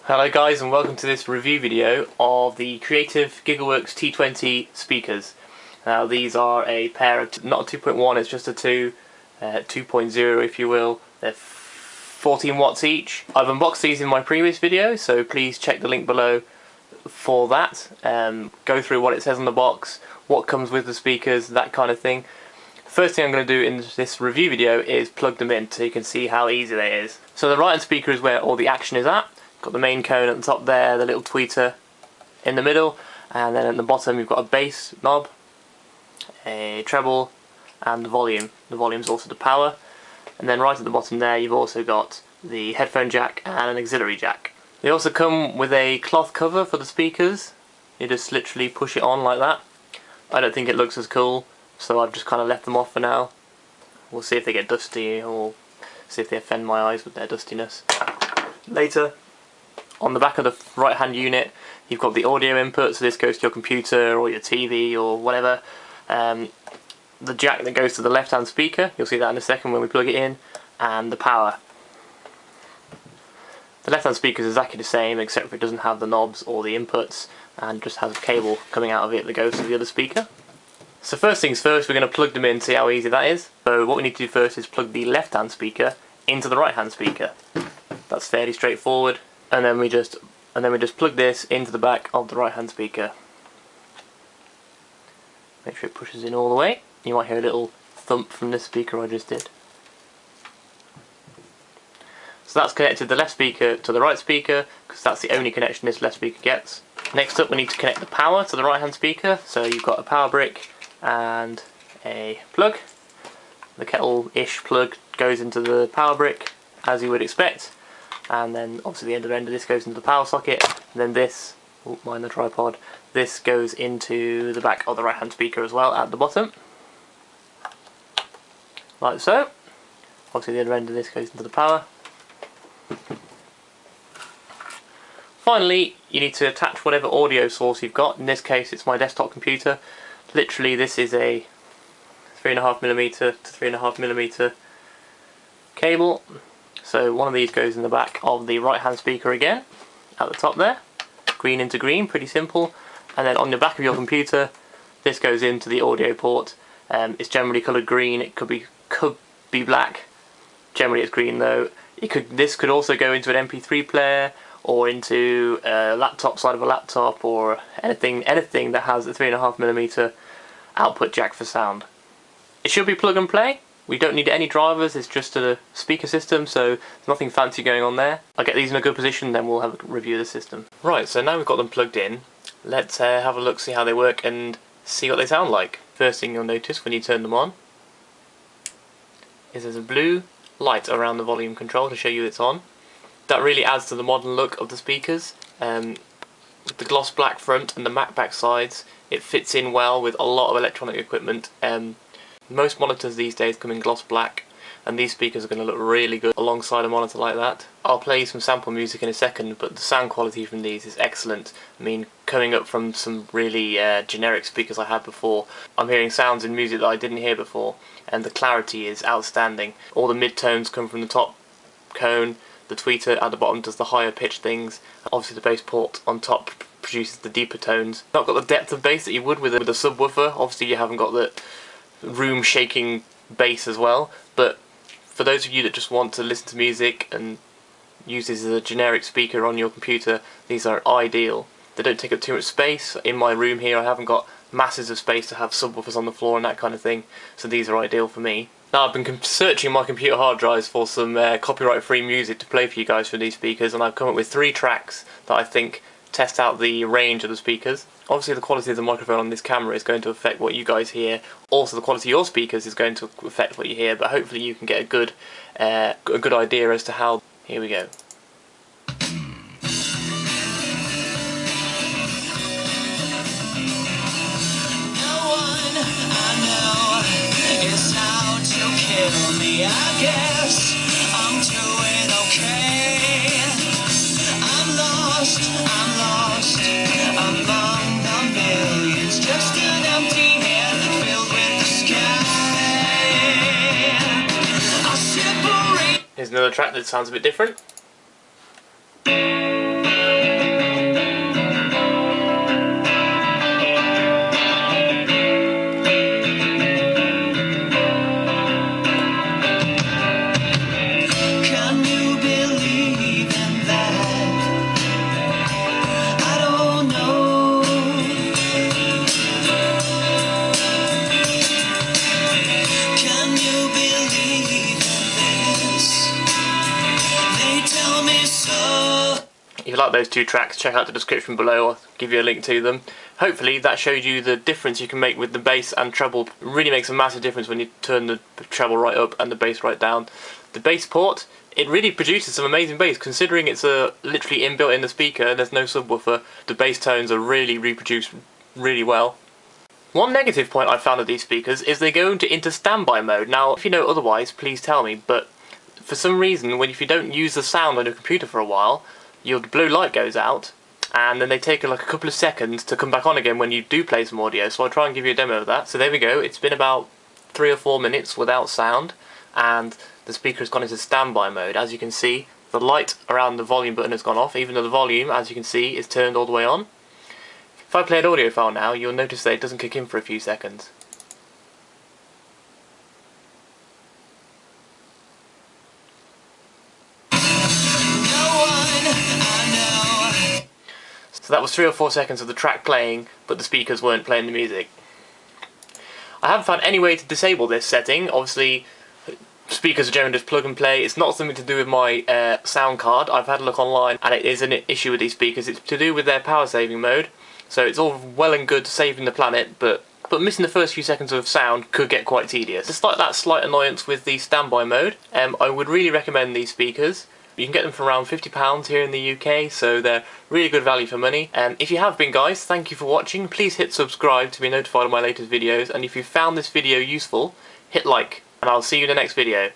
Hello guys, and welcome to this review video of the Creative Gigaworks T20 speakers. Now these are a pair of, not a 2.1, it's just a 2.0 if you will. They're 14 watts each. I've unboxed these in my previous video, so please check the link below for that. Go through what it says on the box, what comes with the speakers, that kind of thing. First thing I'm going to do in this review video is plug them in so you can see how easy that is. So the right hand speaker is where all the action is at. Got the main cone at the top there, the little tweeter in the middle, and then at the bottom you've got a bass knob, a treble, and the volume. The volume's also the power. And then right at the bottom there you've also got the headphone jack and an auxiliary jack. They also come with a cloth cover for the speakers. You just literally push it on like that. I don't think it looks as cool, so I've just kind of left them off for now. We'll see if they get dusty or see if they offend my eyes with their dustiness later. On the back of the right hand unit you've got the audio input, so this goes to your computer or your TV or whatever. The jack that goes to the left hand speaker, you'll see that in a second when we plug it in, and the power. The left hand speaker is exactly the same except for it doesn't have the knobs or the inputs and just has a cable coming out of it that goes to the other speaker. So first things first, we're going to plug them in, see how easy that is. So what we need to do first is plug the left hand speaker into the right hand speaker. That's fairly straightforward. And then we just plug this into the back of the right hand speaker. Make sure it pushes in all the way. You might hear a little thump from this speaker I just did. So that's connected the left speaker to the right speaker, because that's the only connection this left speaker gets. Next up we need to connect the power to the right hand speaker. So you've got a power brick and a plug. The kettle-ish plug goes into the power brick as you would expect. And then obviously the end of this goes into the power socket, and then this, oh, mind the tripod, this goes into the back of the right hand speaker as well at the bottom, like so. Obviously the other end of this goes into the power. Finally you need to attach whatever audio source you've got. In this case it's my desktop computer. Literally this is a 3.5mm to 3.5mm cable. So one of these goes in the back of the right hand speaker again, at the top there, green into green, pretty simple. And then on the back of your computer, this goes into the audio port. It's generally coloured green, it could be black, generally it's green though. This could also go into an MP3 player, or into a laptop side of a laptop, or anything that has a 3.5mm output jack for sound. It should be plug and play. We don't need any drivers, it's just a speaker system, so there's nothing fancy going on there. I'll get these in a good position, then we'll have a review of the system. Right, so now we've got them plugged in, let's have a look, see how they work and see what they sound like. First thing you'll notice when you turn them on is there's a blue light around the volume control to show you it's on. That really adds to the modern look of the speakers. With the gloss black front and the matte back sides, it fits in well with a lot of electronic equipment. Most monitors these days come in gloss black, and these speakers are going to look really good alongside a monitor like that. I'll play you some sample music in a second, but the sound quality from these is excellent. I mean, coming up from some really generic speakers I had before, I'm hearing sounds in music that I didn't hear before, and the clarity is outstanding. All the mid-tones come from the top cone, the tweeter at the bottom does the higher pitch things, obviously the bass port on top produces the deeper tones. Not got the depth of bass that you would with a subwoofer, obviously you haven't got the room shaking bass as well, but for those of you that just want to listen to music and use this as a generic speaker on your computer, these are ideal. They don't take up too much space. In my room here I haven't got masses of space to have subwoofers on the floor and that kind of thing, so these are ideal for me. Now I've been searching my computer hard drives for some copyright free music to play for you guys for these speakers, and I've come up with 3 tracks that I think test out the range of the speakers. Obviously the quality of the microphone on this camera is going to affect what you guys hear. Also the quality of your speakers is going to affect what you hear, but hopefully you can get a good idea as to how. Here we go. No one I know is out to kill me. I guess I'm doing okay. I'm lost among the millions, just an empty head filled with the sky. I separate. Here's another track that sounds a bit different. If you like those two tracks, check out the description below, I'll give you a link to them. Hopefully that showed you the difference you can make with the bass and treble. It really makes a massive difference when you turn the treble right up and the bass right down. The bass port, it really produces some amazing bass, considering it's literally inbuilt in the speaker and there's no subwoofer. The bass tones are really reproduced really well. One negative point I've found of these speakers is they go into standby mode. Now, if you know otherwise, please tell me, but for some reason, if you don't use the sound on your computer for a while, your blue light goes out, and then they take like a couple of seconds to come back on again when you do play some audio, so I'll try and give you a demo of that. So there we go, it's been about 3 or 4 minutes without sound, and the speaker has gone into standby mode. As you can see, the light around the volume button has gone off, even though the volume, as you can see, is turned all the way on. If I play an audio file now, you'll notice that it doesn't kick in for a few seconds. So that was 3 or 4 seconds of the track playing, but the speakers weren't playing the music. I haven't found any way to disable this setting. Obviously, speakers are generally just plug and play. It's not something to do with my sound card. I've had a look online, and it is an issue with these speakers. It's to do with their power saving mode. So it's all well and good saving the planet, but missing the first few seconds of sound could get quite tedious. Despite that slight annoyance with the standby mode, I would really recommend these speakers. You can get them for around £50 here in the UK, so they're really good value for money. If you have been, guys, thank you for watching. Please hit subscribe to be notified of my latest videos, and if you found this video useful, hit like, and I'll see you in the next video.